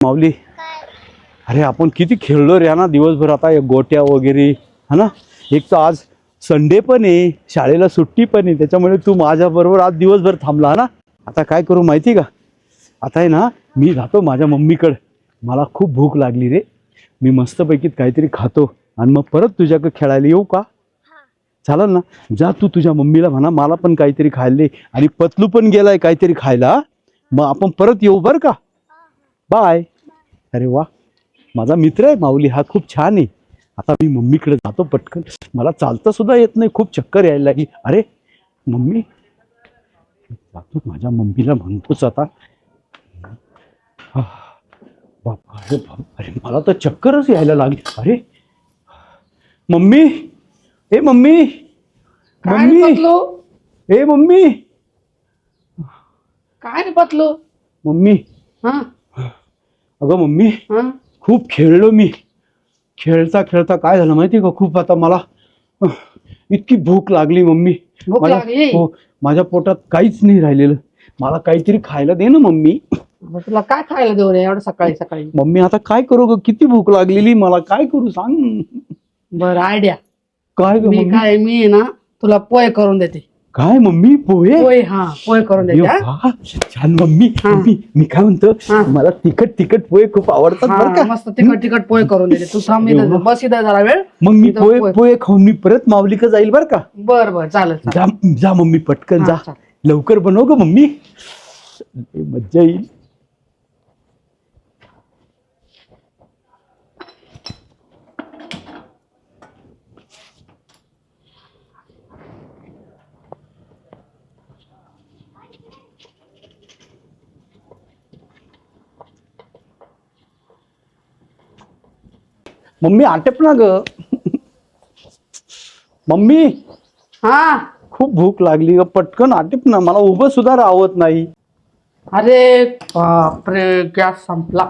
माऊली, अरे आपण किती खेळलो रे ना दिवसभर. आता गोट्या वगैरे है ना. एक तर आज संडे पण आहे, शाळेला सुट्टी पण आहे, त्याच्यामुळे तू माझ्या बरोबर आज दिवसभर थांबला ना. आता काय करू माहिती का, आता आहे ना मी जातो माझ्या मम्मीकडे. मला खूप भूक लागली रे. मी मस्तपैकी काहीतरी खातो आणि मग परत तुझ्याकडे खेळायला येऊ का? चालेल ना. जा तू तुझ्या मम्मीला म्हणा मला पण काहीतरी खायला दे. आणि पतलू पण गेलाय काहीतरी खायला. मग आपण परत येऊ बरं का. बाय. अरे वा, माझा मित्र आहे माऊली हा, खूप छान आहे. आता मी मम्मीकडे जातो पटकन. मला चालता सुद्धा येत नाही, खूप चक्कर यायला लागली. अरे मम्मी, जातो माझ्या मम्मीला म्हणतोच आता. बापा, अरे बाप, अरे मला तर चक्करच यायला लागली. अरे मम्मी, ए मम्मी, मम्मी, ए मम्मी, काय रे पतलू? मम्मी. हा अगं मम्मी, खूप खेळलो मी. खेळता खेळता काय झालं माहिती का, खूप आता मला इतकी भूक लागली मम्मी. भूक लागली? हो, माझ्या पोटात काहीच नाही राहिलेलं. मला काहीतरी खायला दे ना मम्मी. तुला काय खायला देऊ रे एवढं सकाळी सकाळी? मम्मी आता काय करू ग, किती भूक लागलेली मला, काय करू सांग. बरं आयडिया काय ग मम्मी? मी आहे ना तुला पोहे करून देते. काय मम्मी, पोहे? पोहे, हा पोहे करून देते. अरे वा, छान मम्मी. मी काय म्हणतो, मला तिखट तिखट पोहे खूप आवडतात बरं का. मस्त तिखट तिखट पोहे करून देते. तू थांब इथं, बस इथं जरा वेळ. मग मी पोहे खाऊन मी परत माऊलीकडे जाईल बरं का. बर बर चालेल. जा मम्मी पटकन जा. लवकर बनव ग मम्मी, मज्जा येईल. मम्मी आटेप ना ग. मम्मी, हा खूप भूक लागली ग, पटकन आटेप ना, मला उभं सुद्धा राहत नाही. अरे बापरे, गॅस संपला.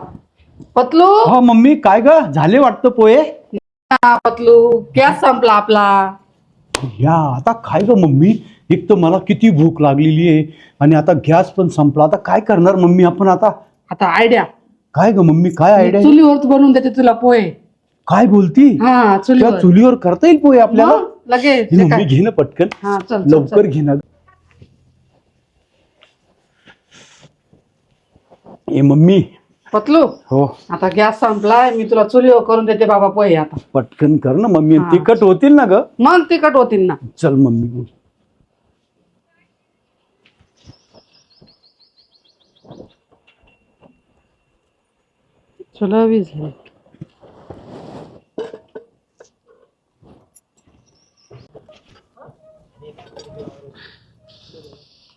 पतलू. हा मम्मी, काय ग झाले वाटतं पोहे? पतलू, गॅस संपला आपला. या आता काय ग मम्मी, एक तर मला किती भूक लागलेली आहे आणि आता गॅस पण संपला. आता काय करणार मम्मी आपण आता? आता आयडिया काय ग मम्मी, काय आयडिया? चुलीवर बनवून देते तुला पोहे. काय बोलती? हा त्या चुलीवर करता येईल पोहे आपल्याला? लगेच. मम्मी घे ना पटकन, हा चल लवकर घे ना. ए मम्मी. पतलू, हो आता गॅस संपलाय, मी तुला चुलीवर करून देते बाबा पोहे. आता पटकन कर ना मम्मी, तिखट होतील ना ग? मग तिखट होतील ना. चल मम्मी. चुला विझले.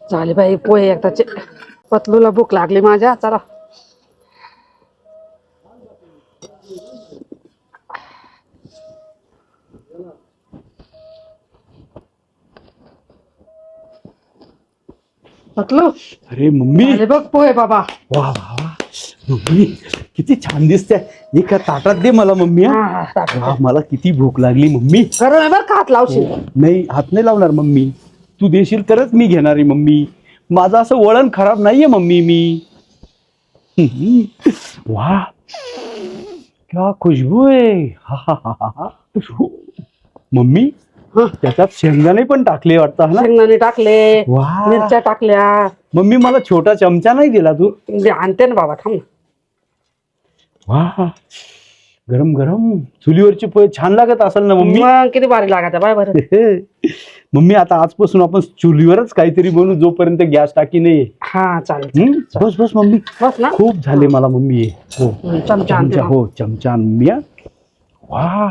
झाले बाई पोहे एकदाचे. पतलूला भूक लागली माझ्या. चला पतलू. अरे मम्मी, झाले बघ पोहे बाबा. वा वा वा मम्मी, किती छान दिसते. एका ताटात दे मला मम्मी. वा, मला किती भूक लागली मम्मी. गरम आहे बरं का, हात लावशील? नाही, हात नाही लावणार मम्मी. तू देशील तरच मी घेणार आहे मम्मी. माझं असं वळण खराब नाहीये मम्मी मी. वा, क्या खुशबू आहे. हा हा हा हा. मम्मी, त्याच्यात शेंगदाणे पण टाकले वाटतं ना? शेंगदाणे टाकले, वा. मिरच्या टाकल्या. मम्मी मला छोटा चमचा नाही दिला तू? आणते ना बाबा, थांब ना. वा, गरम गरम चुलीवरची पोहे छान लागत असेल ना मम्मी? मग किती भारी लागत बाय बरं. मम्मी आता आजपासून आपण चुलीवरच काहीतरी बनवू, जोपर्यंत गॅस टाकी नाहीये. हा चालेल. बस बस मम्मी, बस ना. खूप झाले मला मम्मी. हो चमचा आणते चमचा, हो चमचा मम्मी. वा.